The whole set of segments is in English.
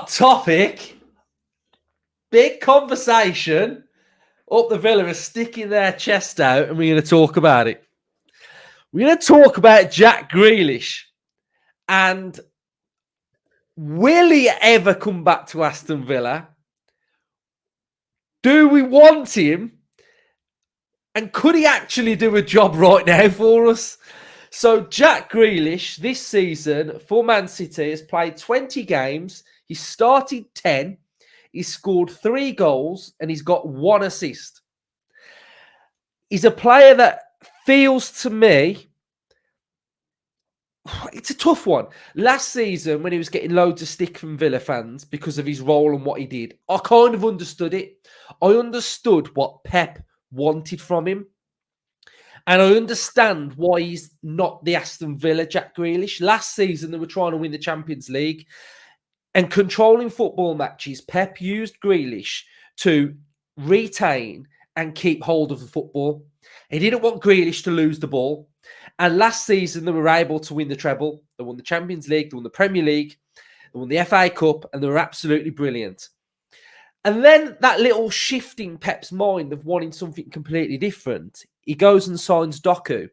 Hot topic. Big conversation. Up the Villa are sticking their chest out and we're going to talk about it. We're going to talk about Jack Grealish. And will he ever come back to Aston Villa? Do we want him? And could he actually do a job right now for us? So Jack Grealish this season for Man City has played 20 games. He started 10. He's scored 3 goals and he's got 1 assist. He's a player that feels to me, it's a tough one. Last season, when he was getting loads of stick from Villa fans because of his role and what he did, I kind of understood it. I understood what Pep wanted from him. And I understand why he's not the Aston Villa Jack Grealish. Last season, they were trying to win the Champions League. And controlling football matches, Pep used Grealish to retain and keep hold of the football. He didn't want Grealish to lose the ball. And last season, they were able to win the treble. They won the Champions League, they won the Premier League, they won the FA Cup, and they were absolutely brilliant. And then that little shift in Pep's mind of wanting something completely different, he goes and signs Doku.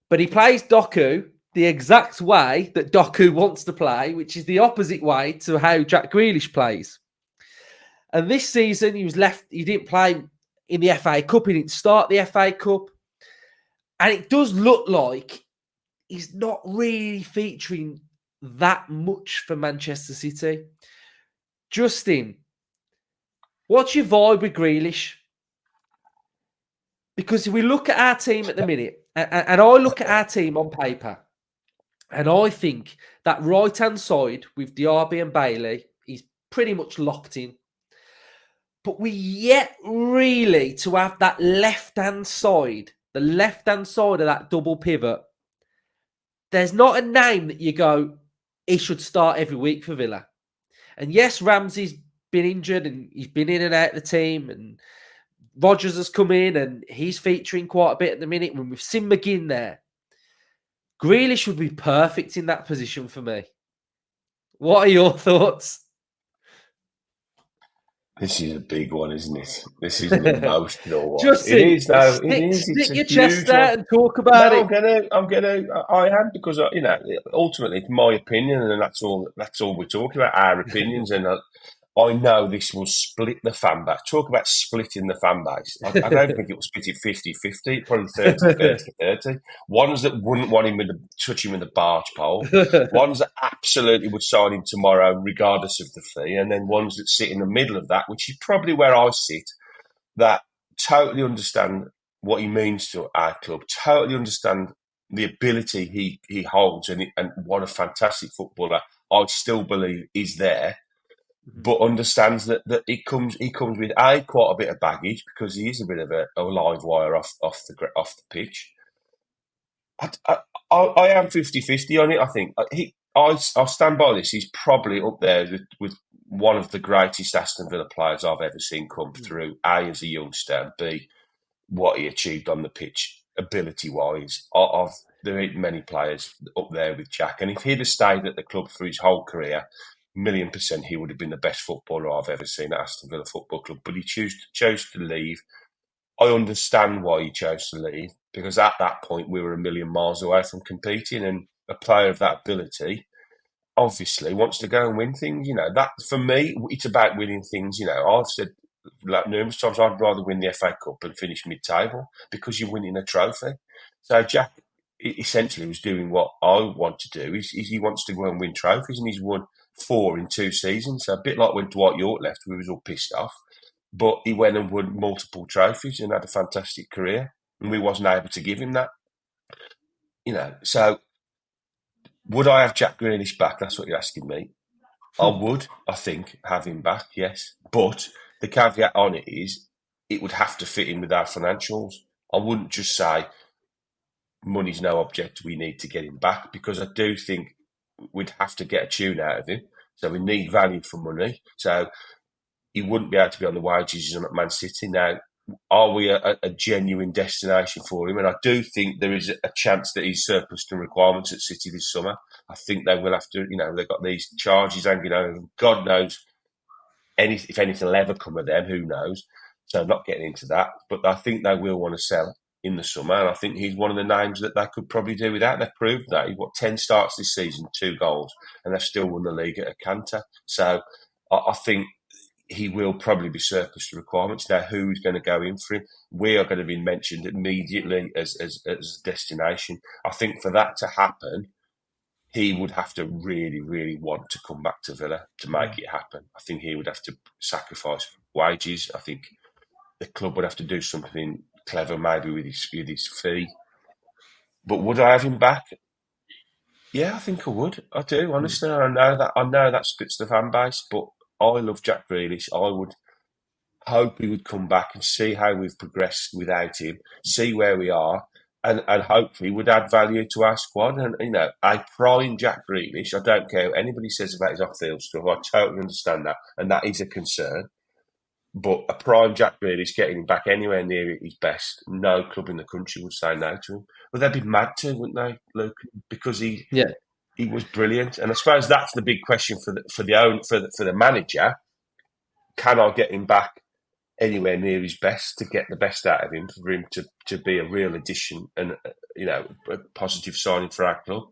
But he plays Doku the exact way that Doku wants to play, which is the opposite way to how Jack Grealish plays. And this season, he didn't play in the FA Cup. He didn't start the FA Cup. And it does look like he's not really featuring that much for Manchester City. Justin, what's your vibe with Grealish? Because if we look at our team at the minute, and I look at our team on paper, and I think that right-hand side with Diaby and Bailey is pretty much locked in. But we yet really to have that left-hand side, the left-hand side of that double pivot, there's not a name that you go, he should start every week for Villa. And yes, Ramsey's been injured and he's been in and out of the team, and Rodgers has come in and he's featuring quite a bit at the minute. When we've seen McGinn there, Grealish would be perfect in that position for me. What are your thoughts? This is a big one, isn't it? This is an emotional one. Just it is, though. Stick, it is. Stick it's your a chest huge out one. and talk about no, it. I am, because ultimately it's my opinion, and that's all we're talking about, our opinions. And I know this will split the fan base. Talk about splitting the fan base. I don't think it will split it 50-50, probably 30-30. Ones that wouldn't want him touch him with the barge pole. Ones that absolutely would sign him tomorrow, regardless of the fee. And then ones that sit in the middle of that, which is probably where I sit, that totally understand what he means to our club, totally understand the ability he holds, and what a fantastic footballer I still believe is there. But understands that he comes with quite a bit of baggage, because he is a bit of a live wire off the pitch. I am 50-50 on it. I think I'll stand by this. He's probably up there with one of the greatest Aston Villa players I've ever seen come through. A, as a youngster, and B, what he achieved on the pitch ability wise. There ain't many players up there with Jack, and if he'd have stayed at the club for his whole career, 1,000,000% he would have been the best footballer I've ever seen at Aston Villa Football Club. But he chose to leave. I understand why he chose to leave, because at that point we were 1,000,000 miles away from competing, and a player of that ability obviously wants to go and win things. That for me, it's about winning things. I've said numerous times I'd rather win the FA Cup and finish mid-table, because you're winning a trophy. So Jack essentially was doing what I want to do. He wants to go and win trophies, and he's won 4 in 2 seasons. So a bit like when Dwight York left, we was all pissed off. But he went and won multiple trophies and had a fantastic career, and we wasn't able to give him that. So would I have Jack Grealish back? That's what you're asking me. I would, I think, have him back, yes. But the caveat on it is, it would have to fit in with our financials. I wouldn't just say, money's no object, we need to get him back, because I do think we'd have to get a tune out of him. So we need value for money. So he wouldn't be able to be on the wages he's on at Man City. Now, are we a genuine destination for him? And I do think there is a chance that he's surplus to requirements at City this summer. I think they will have to, they've got these charges hanging over them. God knows if anything will ever come of them, who knows? So not getting into that, but I think they will want to sell in the summer, and I think he's one of the names that they could probably do without. They've proved that. He's got 10 starts this season, 2 goals, and they've still won the league at a canter. So I think he will probably be surplus to requirements. Now, who's going to go in for him? We are going to be mentioned immediately as a destination. I think for that to happen, he would have to really, really want to come back to Villa to make it happen. I think he would have to sacrifice wages. I think the club would have to do something clever, maybe with his fee. But would I have him back? Yeah, I think I would. I do, honestly. I know that splits the fan base, but I love Jack Grealish. I would hope he would come back and see how we've progressed without him, see where we are, and hopefully would add value to our squad. And, a prime Jack Grealish, I don't care what anybody says about his off-field stuff, I totally understand that, and that is a concern. But a prime Jack Grealish, getting him back anywhere near his best, no club in the country would say no to him. But they'd be mad to, wouldn't they, Luke? Because he was brilliant. And I suppose that's the big question for the manager. Can I get him back anywhere near his best to get the best out of him, for him to be a real addition and a positive signing for our club?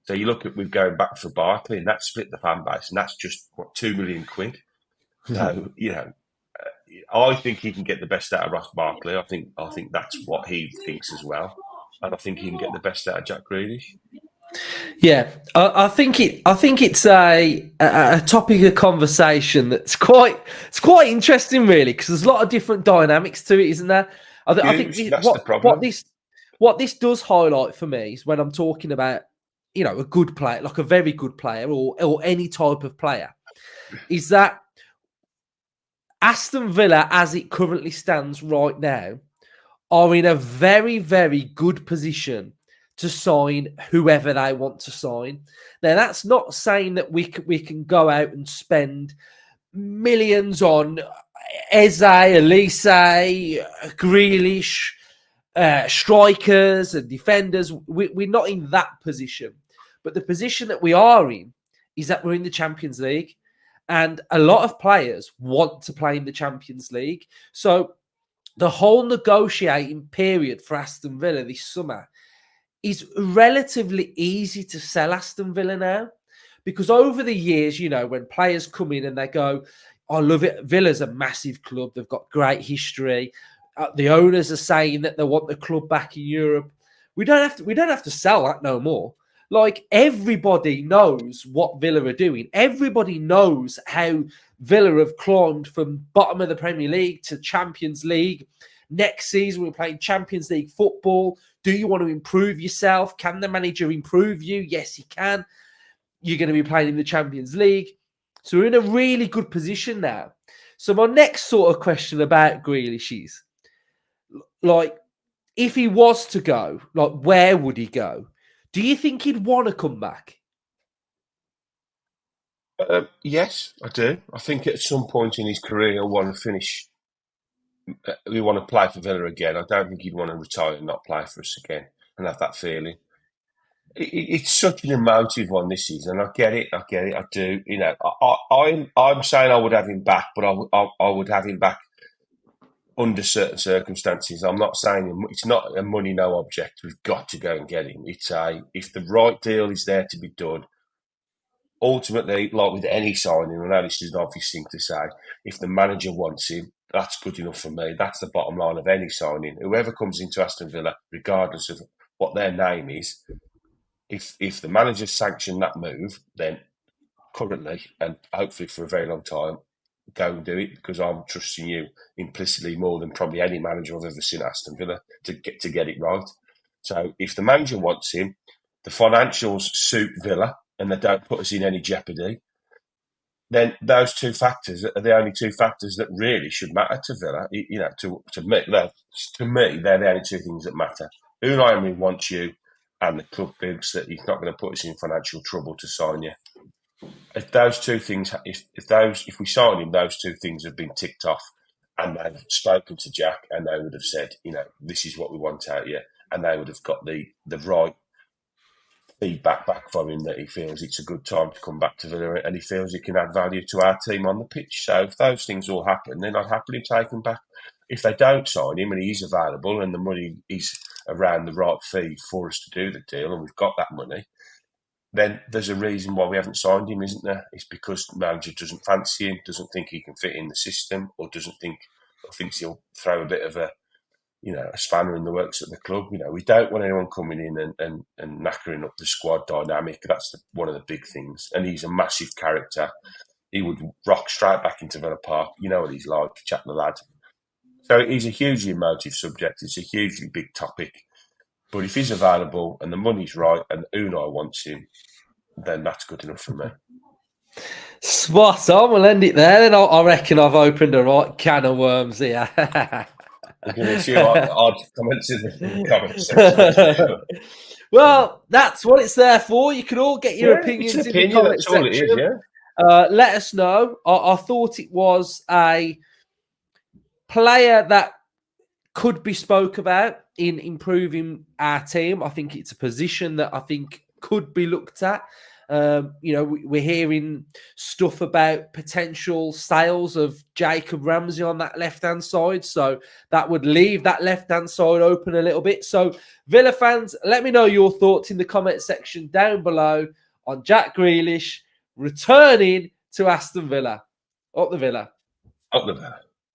So you look at, we're going back for Barkley, and that split the fan base, and that's just £2 million. So I think he can get the best out of Ross Barkley. I think that's what he thinks as well, and I think he can get the best out of Jack Grealish. Yeah, I think it's a topic of conversation that's quite interesting, really, because there's a lot of different dynamics to it, isn't there? I think that's the problem. What this does highlight for me is when I'm talking about a good player, like a very good player, or any type of player, is that Aston Villa, as it currently stands right now, are in a very, very good position to sign whoever they want to sign. Now, that's not saying that we can go out and spend millions on Eze, Elise, Grealish, strikers and defenders. We're not in that position. But the position that we are in is that we're in the Champions League. And a lot of players want to play in the Champions League. So the whole negotiating period for Aston Villa this summer is relatively easy to sell Aston Villa now. Because over the years, when players come in and they go, I love it, Villa's a massive club, they've got great history. The owners are saying that they want the club back in Europe. We don't have to sell that no more. Like, everybody knows what Villa are doing. Everybody knows how Villa have climbed from bottom of the Premier League to Champions League. Next season, we're playing Champions League football. Do you want to improve yourself? Can the manager improve you? Yes, he can. You're going to be playing in the Champions League. So we're in a really good position now. So my next sort of question about Grealish is, like, if he was to go, like, where would he go? Do you think he'd want to come back? Yes, I do. I think at some point in his career he'll want to finish. He'll want to play for Villa again. I don't think he'd want to retire and not play for us again and have that feeling. It's such an emotive one this season. I get it. I do. I'm saying I would have him back, but I would have him back under certain circumstances. I'm not saying it's not a money no object. We've got to go and get him. It's if the right deal is there to be done. Ultimately, like with any signing, I know this is an obvious thing to say, if the manager wants him, that's good enough for me. That's the bottom line of any signing. Whoever comes into Aston Villa, regardless of what their name is, if the manager sanctioned that move, then currently, and hopefully for a very long time, go and do it, because I'm trusting you implicitly more than probably any manager I've ever seen at Aston Villa to get it right. So if the manager wants him, the financials suit Villa and they don't put us in any jeopardy, then those two factors are the only two factors that really should matter to Villa. To me, they're the only two things that matter. Unai Emery wants you, and the club thinks that he's not going to put us in financial trouble to sign you. If those two things, if we sign him, those two things have been ticked off, and they've spoken to Jack, and they would have said, this is what we want out of you, and they would have got the right feedback back from him that he feels it's a good time to come back to Villa and he feels he can add value to our team on the pitch. So if those things all happen, then I'd happily take him back. If they don't sign him and he's available and the money is around the right fee for us to do the deal and we've got that money, then there's a reason why we haven't signed him, isn't there? It's because the manager doesn't fancy him, doesn't think he can fit in the system, or thinks he'll throw a bit of a spanner in the works at the club. We don't want anyone coming in and knackering up the squad dynamic. That's one of the big things. And he's a massive character. He would rock straight back into Villa Park. You know what he's like, chat the lad. So he's a hugely emotive subject. It's a hugely big topic. But if he's available and the money's right and Unai wants him, then that's good enough for me. Spot on. We'll end it there. Then I reckon I've opened a right can of worms here. We're going to see odd comments in the comments section. Well, that's what it's there for. You can all get your opinions in the comment section. All it is, yeah. Let us know. I thought it was a player that could be spoke about in improving our team. I think it's a position that I think could be looked at. We're hearing stuff about potential sales of Jacob Ramsey on that left-hand side. So that would leave that left-hand side open a little bit. So Villa fans, let me know your thoughts in the comment section down below on Jack Grealish returning to Aston Villa. Up the Villa. Up the Villa.